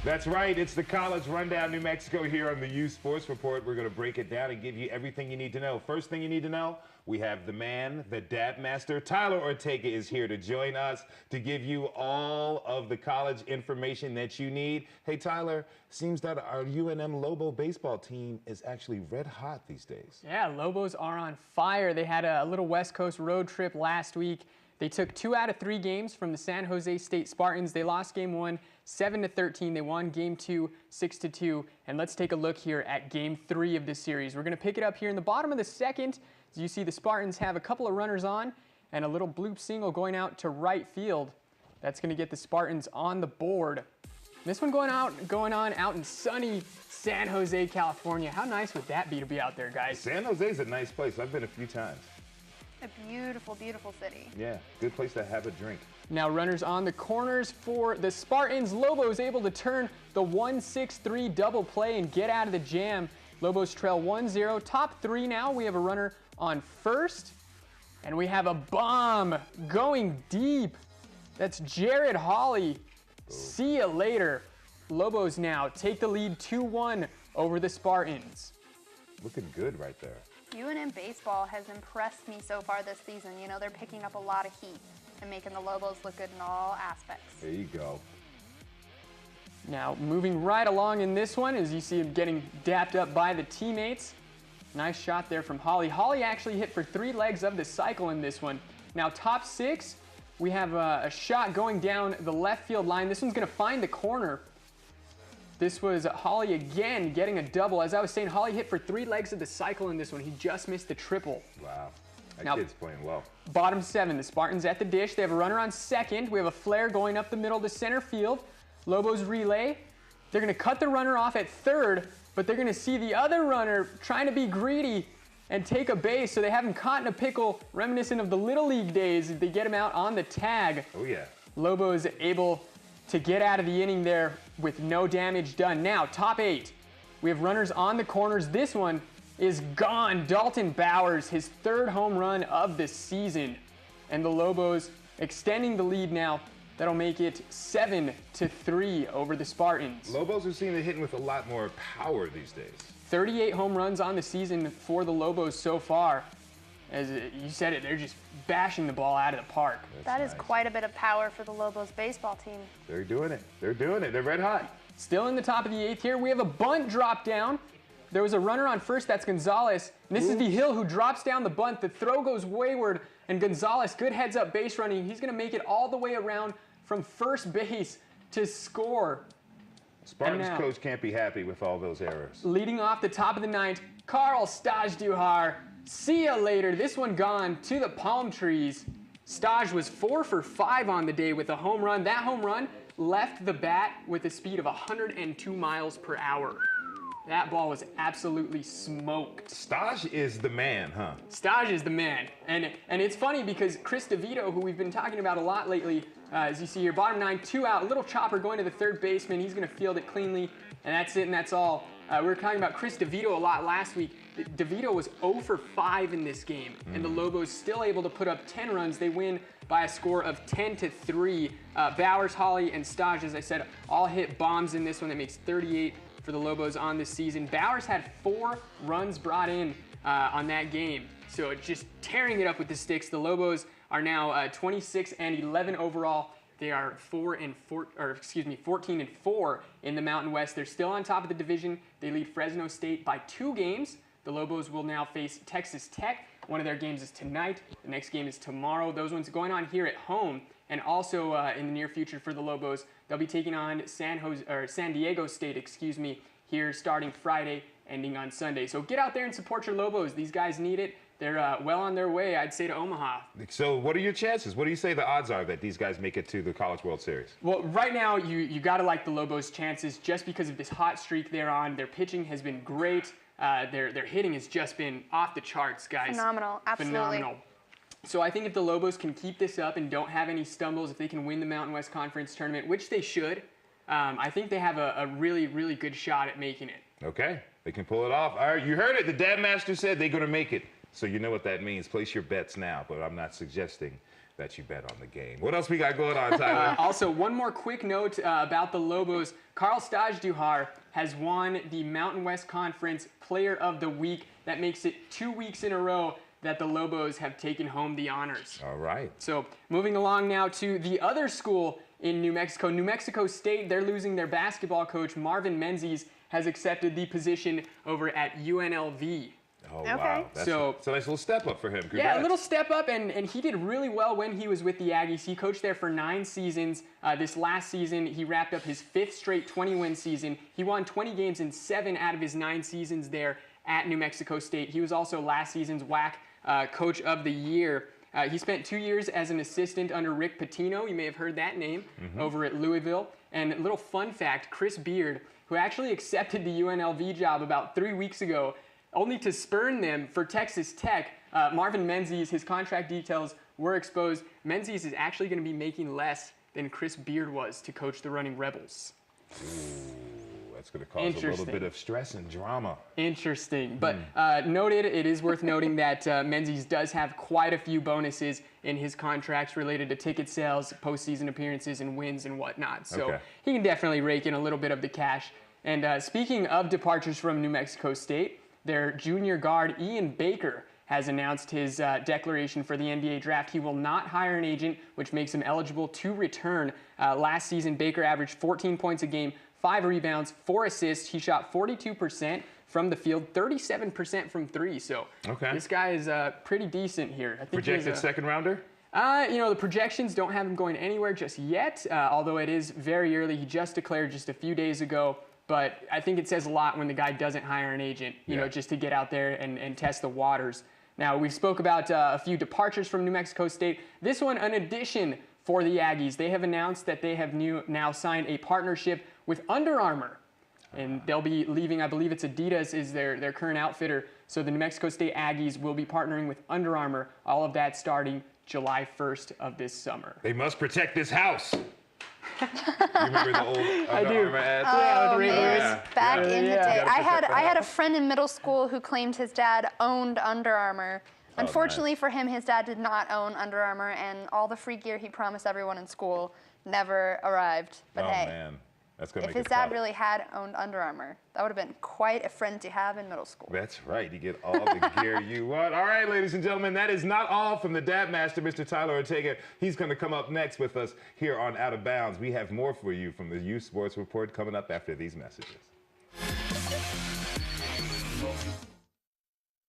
That's right. It's the College Rundown New Mexico here on the U Sports Report. We're going to break it down and give you everything you need to know. First thing you need to know, we have the man, the dab master, Tyler Ortega is here to join us to give you all of the college information that you need. Hey, Tyler, seems that our UNM Lobo baseball team is actually red hot these days. Yeah, Lobos are on fire. They had a little West Coast road trip last week. They took 2 out of 3 games from the San Jose State Spartans. They lost game 1, 7-13. They won game 2, 6-2. And let's take a look here at game 3 of this series. We're going to pick it up here in the bottom of the second. As you see, the Spartans have a couple of runners on and a little bloop single going out to right field. That's going to get the Spartans on the board. This one going on out in sunny San Jose, California. How nice would that be to be out there, guys? San Jose's a nice place. I've been a few times. A beautiful, beautiful city. Yeah, good place to have a drink. Now runners on the corners for the Spartans. Lobos able to turn the 1-6-3 double play and get out of the jam. Lobos trail 1-0. Top 3 now. We have a runner on first. And we have a bomb going deep. That's Jared Hawley. See ya later. Lobos now take the lead 2-1 over the Spartans. Looking good right there. UNM baseball has impressed me so far this season. You know, they're picking up a lot of heat and making the Lobos look good in all aspects. There you go. Now moving right along in this one, as you see him getting dapped up by the teammates. Nice shot there from Hawley. Hawley actually hit for 3 legs of the cycle in this one. Now top 6, we have a shot going down the left field line. This one's going to find the corner. This was Hawley again getting a double. As I was saying, Hawley hit for 3 legs of the cycle in this one. He just missed the triple. Wow, that kid's playing well. Bottom 7, the Spartans at the dish. They have a runner on second. We have a flare going up the middle to center field. Lobos relay. They're going to cut the runner off at third, but they're going to see the other runner trying to be greedy and take a base. So they have him caught in a pickle, reminiscent of the Little League days. They get him out on the tag. Oh, yeah. Lobos able to get out of the inning there with no damage done. Now, top 8. We have runners on the corners. This one is gone. Dalton Bowers, his 3rd home run of the season. And the Lobos extending the lead now. That'll make it 7-3 over the Spartans. Lobos are seen to hitting with a lot more power these days. 38 home runs on the season for the Lobos so far. As you said it, they're just bashing the ball out of the park. That is quite a bit of power for the Lobos baseball team. They're doing it. They're doing it. They're red hot. Still in the top of the 8th here. We have a bunt drop down. There was a runner on first. That's Gonzalez. And this is the Hill who drops down the bunt. The throw goes wayward. And Gonzalez, good heads up base running. He's going to make it all the way around from first base to score. Spartans coach can't be happy with all those errors. Leading off the top of the 9th, Carl Stajduhar. See ya later. This one gone to the palm trees. Staj was 4 for 5 on the day with a home run. That home run left the bat with a speed of 102 miles per hour. That ball was absolutely smoked. Staj is the man, huh? Staj is the man. And it's funny because Chris DeVito, who we've been talking about a lot lately, as you see here, bottom 9, 2 out, a little chopper going to the third baseman. He's going to field it cleanly, and that's it, and that's all. We were talking about Chris DeVito a lot last week. DeVito was 0 for 5 in this game, and the Lobos still able to put up 10 runs. They win by a score of 10-3. Bowers, Hawley, and Staj, as I said, all hit bombs in this one. That makes 38 for the Lobos on this season. Bowers had 4 runs brought in on that game, so just tearing it up with the sticks. The Lobos are now 26-11 overall. They are 14-4 in the Mountain West. They're still on top of the division. They lead Fresno State by 2 games. The Lobos will now face Texas Tech. One of their games is tonight. The next game is tomorrow. Those ones going on here at home. And also in the near future for the Lobos, they'll be taking on San Diego State, here starting Friday, ending on Sunday. So get out there and support your Lobos. These guys need it. They're well on their way, I'd say, to Omaha. So what are your chances? What do you say the odds are that these guys make it to the College World Series? Well, right now, you got to like the Lobos' chances just because of this hot streak they're on. Their pitching has been great. Their hitting has just been off the charts, guys. Phenomenal, absolutely. Phenomenal. So I think if the Lobos can keep this up and don't have any stumbles, if they can win the Mountain West Conference tournament, which they should, I think they have a really, really good shot at making it. Okay, they can pull it off. All right, you heard it. The Dad Master said they're going to make it. So you know what that means. Place your bets now, but I'm not suggesting that you bet on the game. What else we got going on, Tyler? Also, one more quick note about the Lobos. Carl Stajduhar has won the Mountain West Conference Player of the Week. That makes it 2 weeks in a row that the Lobos have taken home the honors. All right. So moving along now to the other school in New Mexico. New Mexico State, they're losing their basketball coach. Marvin Menzies has accepted the position over at UNLV. Oh, Okay. wow. That's So- a nice little step up for him. Congrats. Yeah, a little step up, and he did really well when he was with the Aggies. He coached there for 9 seasons. This last season, he wrapped up his 5th straight 20-win season. He won 20 games in 7 out of his 9 seasons there at New Mexico State. He was also last season's WAC Coach of the Year. He spent 2 years as an assistant under Rick Pitino. You may have heard that name over at Louisville. And a little fun fact, Chris Beard, who actually accepted the UNLV job about 3 weeks ago, only to spurn them for Texas Tech. Marvin Menzies, his contract details were exposed. Menzies is actually going to be making less than Chris Beard was to coach the Running Rebels. That's going to cause a little bit of stress and drama. Interesting. But noted, it is worth noting that Menzies does have quite a few bonuses in his contracts related to ticket sales, postseason appearances, and wins and whatnot. So he can definitely rake in a little bit of the cash. And speaking of departures from New Mexico State, their junior guard, Ian Baker, has announced his declaration for the NBA draft. He will not hire an agent, which makes him eligible to return. Last season, Baker averaged 14 points a game, 5 rebounds, 4 assists. He shot 42% from the field, 37% from 3. So this guy is pretty decent here. I think Projected second rounder? You know, the projections don't have him going anywhere just yet, although it is very early. He just declared just a few days ago. But I think it says a lot when the guy doesn't hire an agent, you know, just to get out there and test the waters. Now, we spoke about a few departures from New Mexico State. This one, an addition for the Aggies. They have announced that they have now signed a partnership with Under Armour. And they'll be leaving, I believe it's Adidas is their current outfitter. So the New Mexico State Aggies will be partnering with Under Armour. All of that starting July 1st of this summer. They must protect this house. You remember the old Under Armour ads? Oh, the man. Back in the day. gotta protect the I had a house. friend in middle school who claimed his dad owned Under Armour. Unfortunately for him, his dad did not own Under Armour, and all the free gear he promised everyone in school never arrived. But hey, Man. That's gonna if make his it dad tough. really had owned Under Armour, that would have been quite a friend to have in middle school. That's right. You get all the gear you want. All right, ladies and gentlemen, that is not all from the Dab Master, Mr. Tyler Ortega. He's going to come up next with us here on Out of Bounds. We have more for you from the Youth Sports Report coming up after these messages.